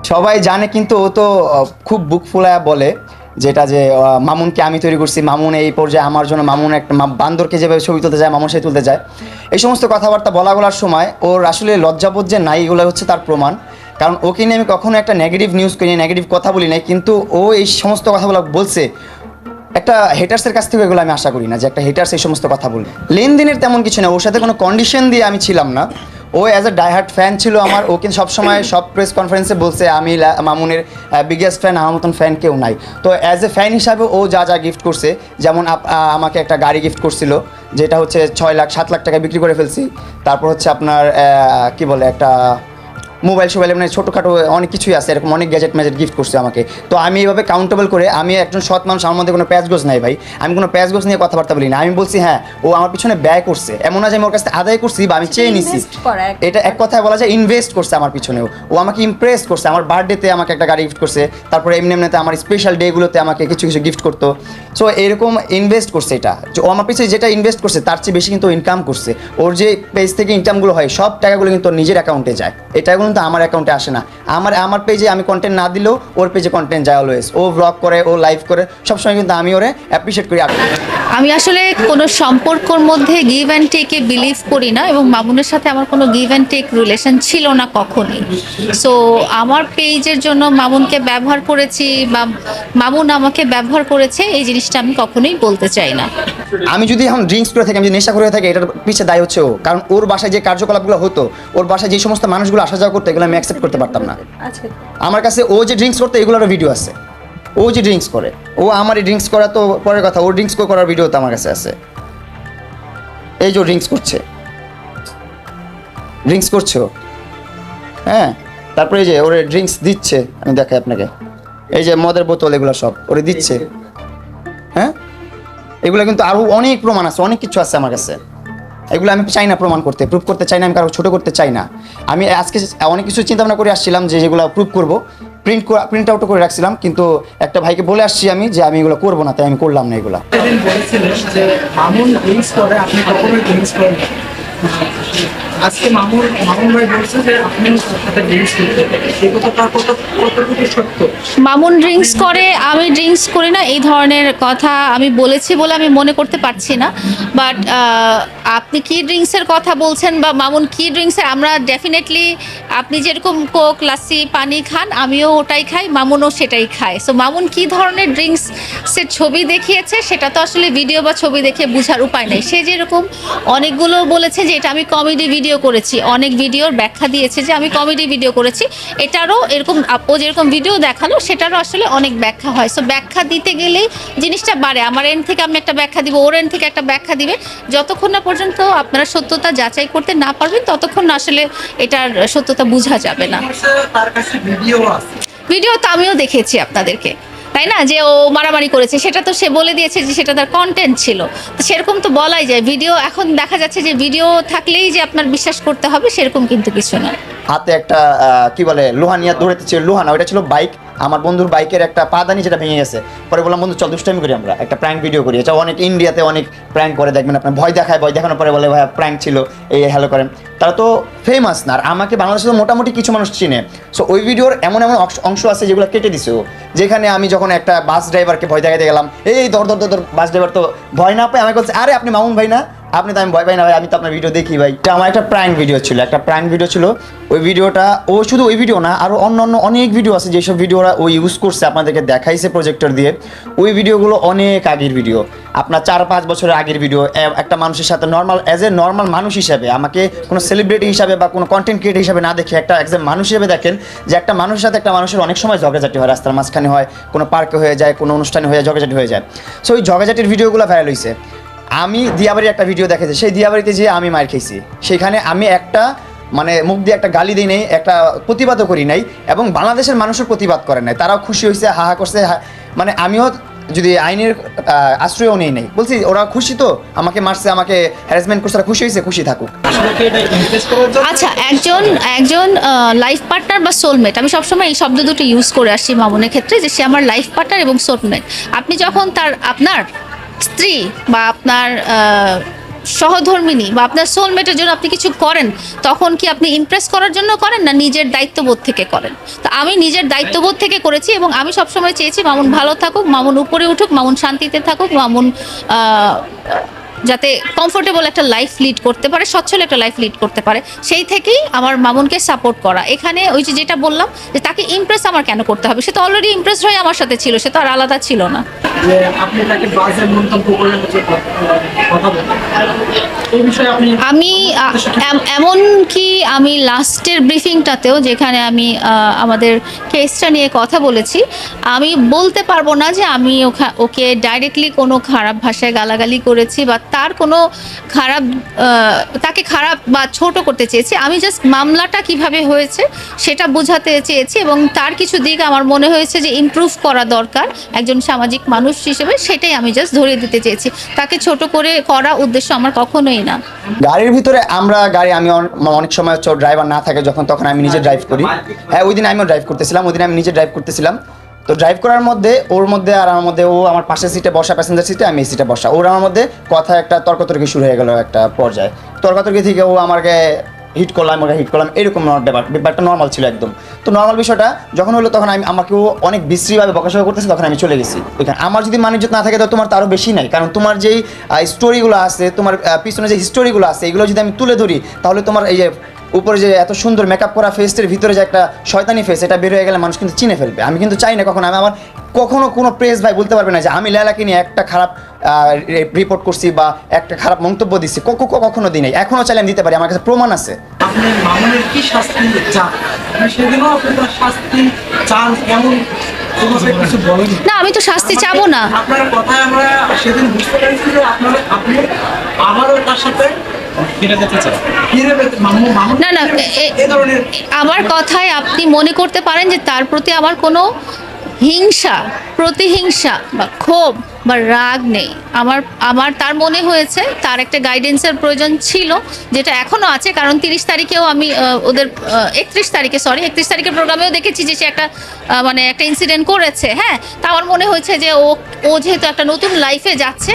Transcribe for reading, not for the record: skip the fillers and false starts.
সবাই জানে কিন্তু ও তো খুব বুক ফুলায় বলে যেটা যে মামুনকে আমি তৈরি করছি, মামুন এই পর্যায়ে আমার জন্য, মামুন একটা বান্দরকে যেভাবে ছবি তুলতে যায় মামুন সেই তুলতে যায়, এই সমস্ত কথাবার্তা বলার সময় ওর আসলে লজ্জাবোধ যে নাই এগুলো হচ্ছে তার প্রমাণ। কারণ ওকে নিয়ে আমি কখনো একটা নেগেটিভ নিউজ করি, নেগেটিভ কথা বলি নাই, কিন্তু ও এই সমস্ত কথাগুলো বলছে একটা হেটার্সের কাছ থেকে। এগুলো আমি আশা করি না যে একটা হেটার্স এই সমস্ত কথা বলবে। লেনদেনের তেমন কিছু না, ওর সাথে কোনো কন্ডিশন দিয়ে আমি ছিলাম না। ও অ্যাজ এ ডাইহার্ট ফ্যান ছিল আমার। ও কিন্তু সবসময় সব প্রেস কনফারেন্সে বলছে আমি মামুনের বিগেস্ট ফ্যান, আমার মতন ফ্যান কেউ নাই। তো অ্যাজ এ ফ্যান হিসাবে ও যা যা গিফট করছে, যেমন আমাকে একটা গাড়ি গিফট করছিল, যেটা হচ্ছে 6 লাখ 7 লাখ টাকা বিক্রি করে ফেলছি। তারপর হচ্ছে আপনার কি বলে একটা মোবাইল মানে ছোটোখাটো অনেক কিছুই আছে, এরকম অনেক গ্যাজেট গিফট করছে আমাকে। তো আমি এইভাবে কাউন্টেবল করে, আমি একজন সৎ মানুষ, আমার মধ্যে কোনো প্যাচগোজ নাই ভাই, আমি কোনো প্যাচগোজ নিয়ে কথাবার্তা বলি না। আমি বলছি হ্যাঁ ও আমার পিছনে ব্যয় করছে, এমন না যে আমি ওর কাছ থেকে আদায় করছি বা আমি চেয়ে নিছি, এটা এক কথায় বলা যায় ইনভেস্ট করছে আমার পিছনেও। ও আমাকে ইমপ্রেস করছে, আমার বার্থডেতে আমাকে একটা গাড়ি গিফট করছে, তারপরে এমনিতে আমার স্পেশাল ডেগুলোতে আমাকে কিছু গিফট করতো। সো এরকম ইনভেস্ট করছে, এটা ও আমার পিছনে যেটা ইনভেস্ট করছে তার চেয়ে বেশি কিন্তু ইনকাম করছে। ওর যে পেজ থেকে ইনকামগুলো হয় সব টাকাগুলো কিন্তু ওর নিজের অ্যাকাউন্টে যায়, এটা কিন্তু আমার অ্যাকাউন্টে আসে না। আমার পেজে আমি কন্টেন্ট না দিলেও ওর পেজে কন্টেন্ট যায় অলওয়েজ। ও ব্লগ করে, ও লাইভ করে, সবসময় কিন্তু আমি ওরে অ্যাপ্রিসিয়েট করি। আমি আসলে কোনো সম্পর্কর মধ্যে গিভ অ্যান্ড টেকে বিলিভ করি না, এবং মামুনের সাথে আমার কোনো গিভ অ্যান্ড টেক রিলেশন ছিল না কখনোই। সো আমার পেজের জন্য মামুনকে ব্যবহার করেছি বা মামুন আমাকে ব্যবহার করেছে, এই জিনিসটা আমি কখনোই বলতে চাই না। আমি যদি এখন ড্রিঙ্কস করে থাকি, আমি যদি নেশা করে থাকি, এটার পিছিয়ে দায় হচ্ছে ও। কারণ ওর বাসায় যে কার্যকলাপগুলো হতো, ওর বাসায় যে সমস্ত মানুষগুলো আসা যাওয়া করতো, এগুলো আমি অ্যাকসেপ্ট করতে পারতাম না। আমার কাছে ও যে ড্রিঙ্কস করতো এগুলোর ভিডিও আছে, ও যে ড্রিঙ্কস করে, ও আমার এই ড্রিঙ্কস করা তো পরের কথা, ও ড্রিঙ্কস করার ভিডিও তো আমার কাছে আছে। এই যে ড্রিঙ্কস করছে, ড্রিঙ্কস করছে ও, হ্যাঁ। তারপরে এই যে ওরে ড্রিঙ্কস দিচ্ছে, আমি দেখাই আপনাকে, এই যে মদের বোতল এগুলো সব ওরে দিচ্ছে, হ্যাঁ। এগুলো কিন্তু আরও অনেক প্রমাণ আছে, অনেক কিছু আছে আমার কাছে। এগুলো আমি চাই না প্রমাণ করতে, প্রুভ করতে চাই না, আমি কারো ছোটো করতে চাই না। আমি আজকে অনেক কিছু চিন্তা ভাবনা করে আসছিলাম যে যেগুলো প্রুভ করবো, প্রিন্ট আউটও করে রাখছিলাম, কিন্তু একটা ভাইকে বলে আসছি আমি যে আমি এগুলো করবো না, তাই আমি করলাম না এগুলো। সেদিন বলেছিলেন যে মামুন ড্রিঙ্কস করে, আপনি কখনোই ড্রিঙ্কস করেন না। আজকে মামুন ভাই বলছে যে আপনি তার সাথে ড্রিঙ্কস করতে, এই কথাটা কতটুকু সত্য? মামুন ড্রিঙ্কস করে, আমি ড্রিঙ্কস করি না, এই ধরনের কথা আমি বলেছি বলে আমি মনে করতে পারছি না। বাট আপনি কি ড্রিঙ্কসের কথা বলছেন বা মামুন কি ড্রিঙ্কসের, আমরা ডেফিনেটলি আপনি যেরকম কোক, লাসি, পানি খান, আমিও ওটাই খাই, মামুনও সেটাই খায়। সো মামুন কি ধরনের ড্রিঙ্কসের ছবি দেখিয়েছে সেটা তো আসলে ভিডিও বা ছবি দেখে বোঝার উপায় নেই। সে যেরকম অনেকগুলো বলেছে যে এটা আমি কমেডি ভিডিও করেছি, অনেক ভিডিওর ব্যাখ্যা দিয়েছে যে আমি কমেডি ভিডিও করেছি, এটারও এরকম ও যেরকম ভিডিও দেখালো সেটারও আসলে অনেক ব্যাখ্যা হয়। সো ব্যাখ্যা দিতে গেলেই জিনিসটা বাড়ে, আমার এন্ড থেকে আমি একটা ব্যাখ্যা দিব, ওর এন্ড থেকে একটা ব্যাখ্যা দিবে। যতক্ষণ না পর্যন্ত আপনারা সত্যতা যাচাই করতে না পারবেন ততক্ষণ না আসলে এটার সত্যতা বোঝা যাবে না। তার কাছে ভিডিও আছে, ভিডিও তো আমিও দেখেছি আপনাদেরকে, তাই না, যে ও মারামারি করেছে, সেটা তো সে বলে দিয়েছে যে সেটা তার কন্টেন্ট ছিল। তো সেরকম তো বলাই যায়। ভিডিও এখন দেখা যাচ্ছে যে ভিডিও থাকলেই যে আপনার বিশ্বাস করতে হবে সেরকম কিন্তু কিছু না। হাতে একটা কি বলে লোহানিয়া দৌড়াতে ছিল, লোহানা, ওইটা ছিল বাইক, আমার বন্ধুর বাইকের একটা পাদানি যেটা ভেঙে গেছে। পরে বললাম বন্ধু চল দুষ্টামি করি, আমরা একটা প্র্যাঙ্ক ভিডিও করি। এটা অনেক ইন্ডিয়াতে অনেক প্র্যাঙ্ক করে, দেখবেন আপনার ভয় দেখায়, ভয় দেখানোর পরে বলে ভাইয়া প্র্যাঙ্ক ছিল, এই হ্যালো করেন। তারা তো ফেমাস না, আর আমাকে বাংলাদেশে তো মোটামুটি কিছু মানুষ চিনে। সো ওই ভিডিওর এমন অংশ আছে যেগুলো কেটে দিছে ও, যেখানে আমি যখন একটা বাস ড্রাইভারকে ভয় দেখাতে গেলাম, এই দর বাস ড্রাইভার তো ভয় না পায়, আমাকে বলছে আরে আপনি মামুন ভাই না, আপনি তো, আমি ভয় পাই না ভাই, আমি তো আপনার ভিডিও দেখি ভাই। এটা আমার একটা প্র্যাঙ্ক ভিডিও ছিল, ওই ভিডিওটা ও শুধু ওই ভিডিও না, আরও অন্য অনেক ভিডিও আছে যেসব ভিডিওরা ও ইউজ করছে, আপনাদেরকে দেখাইছে প্রজেক্টর দিয়ে। ওই ভিডিওগুলো অনেক আগের ভিডিও, আপনার 4-5 বছরের আগের ভিডিও। একটা মানুষের সাথে অ্যাজ এ নর্মাল মানুষ হিসাবে, আমাকে কোনো সেলিব্রিটি হিসাবে বা কোনো কন্টেন্ট ক্রিয়েটার হিসাবে না দেখে একটা অ্যাজ এ মানুষ হিসেবে দেখেন যে একটা মানুষের সাথে একটা মানুষের অনেক সময় ঝগড়াঝাটি হয়, রাস্তার মাঝখানে হয়, কোনো পার্কে হয়ে যায়, কোনো অনুষ্ঠানে হয়ে যায়, ঝগড়াঝাটি হয়ে যায়। সো ওই ঝগড়াঝাটির ভিডিওগুলো ভাইরাল হয়েছে। আমি দিয়াবাড়ির একটা ভিডিও দেখেছি, সেই দিয়াবাড়িতে যেয়ে আমি মার খেয়েছি, সেখানে আমি একটা মানে মুখ দিয়ে একটা গালি দিই নাই, একটা প্রতিবাদও করি নাই, এবং বাংলাদেশের মানুষের প্রতিবাদ করে নাই, তারাও খুশি হয়েছে, হা হা করছে। মানে আমিও যদি আইনের আশ্রয়ও নেই নাই, বলছি ওরা খুশি, তো আমাকে মারছে, আমাকে হ্যারাসমেন্ট করছে, ওরা খুশি হয়েছে, খুশি থাকুক। আচ্ছা, একজন লাইফ পার্টনার বা সোলমেট, আমি সবসময় এই শব্দ দুটো ইউজ করে আসছি মামুনের ক্ষেত্রে, যে সে আমার লাইফ পার্টনার এবং সোলমেট। আপনি যখন আপনার স্ত্রী বা আপনার সহধর্মিণী বা আপনার সোলমেটের জন্য আপনি কিছু করেন, তখন কি আপনি ইমপ্রেস করার জন্য করেন না নিজের দায়িত্ববোধ থেকে করেন? তো আমি নিজের দায়িত্ববোধ থেকে করেছি এবং আমি সবসময় চেয়েছি মামুন ভালো থাকুক, মামুন উপরে উঠুক, মামুন শান্তিতে থাকুক, মামুন যাতে কমফোর্টেবল একটা লাইফ লিড করতে পারে, সচ্ছল একটা লাইফ লিড করতে পারে, সেই থেকেই আমার মামুনকে সাপোর্ট করা। এখানে ওই যে যেটা বললাম যে তাকে ইমপ্রেস আমার কেন করতে হবে, সে তো অলরেডি ইমপ্রেস হয়ে আমার সাথে ছিল, সে তো আর আলাদা ছিল না। যে আপনি তাকে বাজে মন্তব্য করে হচ্ছে কথা বলেন, এই বিষয়ে আপনি আমি এমন কি আমি লাস্টের ব্রিফিংটাতেও যেখানে আমি আমাদের কেসটা নিয়ে কথা বলেছি, আমি বলতে পারবো না যে আমি ওকে ডাইরেক্টলি কোনো খারাপ ভাষায় গালাগালি করেছি বা তার কোনো খারাপ তাকে খারাপ বা ছোট করতে চেয়েছি। আমি জাস্ট মামলাটা কিভাবে হয়েছে সেটা বোঝাতে চেয়েছি এবং তার কিছু দিক আমার মনে হয়েছে যে ইমপ্রুভ করা দরকার একজন সামাজিক মানুষ হিসেবে, সেটাই আমি জাস্ট ধরিয়ে দিতে চেয়েছি। তাকে ছোট করে করা উদ্দেশ্য আমার কখনোই না। গাড়ির ভিতরে আমি অনেক সময় ড্রাইভার না থাকে যখন, তখন আমি নিজে ড্রাইভ করি। হ্যাঁ, ওই দিন আমিও ড্রাইভ করতেছিলাম, ওই দিন আমি নিজে ড্রাইভ করতেছিলাম। তো ড্রাইভ করার মধ্যে ওর মধ্যে আর আমার মধ্যে, ও আমার পাশের সিটে বসা, প্যাসেঞ্জার সিটে, আমি এই সিটে বসা, ওর আমার মধ্যে কথা একটা তর্কতর্কি শুরু হয়ে গেল একটা পর্যায়ে। তর্কতর্কি থেকে ও আমাকে হিট করলাম, এরকম ব্যাপারটা নর্মাল ছিল একদম। তো নর্মাল বিষয়টা যখন হলো তখন আমাকে ও অনেক বিশ্রীভাবে বকাশকা করতেছে, তখন আমি চলে গেছি ওইখানে। আমার যদি মানিজ্যত না থাকে তো তোমার তো আরও বেশি নাই, কারণ তোমার যেই স্টোরিগুলো আছে, তোমার পিছনে যে হিস্টোরিগুলো আছে, এগুলো যদি আমি তুলে ধরি তাহলে তোমার এই যে উপরে যে এত সুন্দর মেকআপ করা ফেসের ভিতরে যে একটা শয়তানি ফেস, এটা বের হয়ে গেলে মানুষ কিন্তু চিনে ফেলবে। আমি কিন্তু চাই না আমার কখনো কোনো প্রেস ভাই বলতে পারবে না যে আমি লেলাকে নিয়ে একটা খারাপ রিপোর্ট করছি বা একটা খারাপ মন্তব্য দিচ্ছি, কখনো দিই নাই। এখনও চাইলে আমি দিতে পারি, আমার কাছে প্রমাণ আছে। আপনি মামুনের কি শাস্তি চান? আপনি সেদিনও আপনি তার শাস্তি চান এমন কিছু বলেন না, আমি তো শাস্তি চাবো না। আপনার কথায় আমরা সেদিন বুঝতে পেরেছি যে আপনি আবারও তার সাথে ফিরে যেতে চান, না না, এই ধরনের আমার কথায় আপনি মনে করতে পারেন যে তার প্রতি আমার কোনো হিংসা, প্রতিহিংসা বা ক্ষোভ বা রাগ নেই। আমার তার মনে হয়েছে তার একটা গাইডেন্সের প্রয়োজন ছিল, যেটা এখনও আছে। কারণ 30 তারিখেও আমি ওদের 31 তারিখের প্রোগ্রামেও দেখেছি যে সে একটা মানে একটা ইনসিডেন্ট করেছে। হ্যাঁ, তা আমার মনে হয়েছে যে ও যেহেতু একটা নতুন লাইফে যাচ্ছে,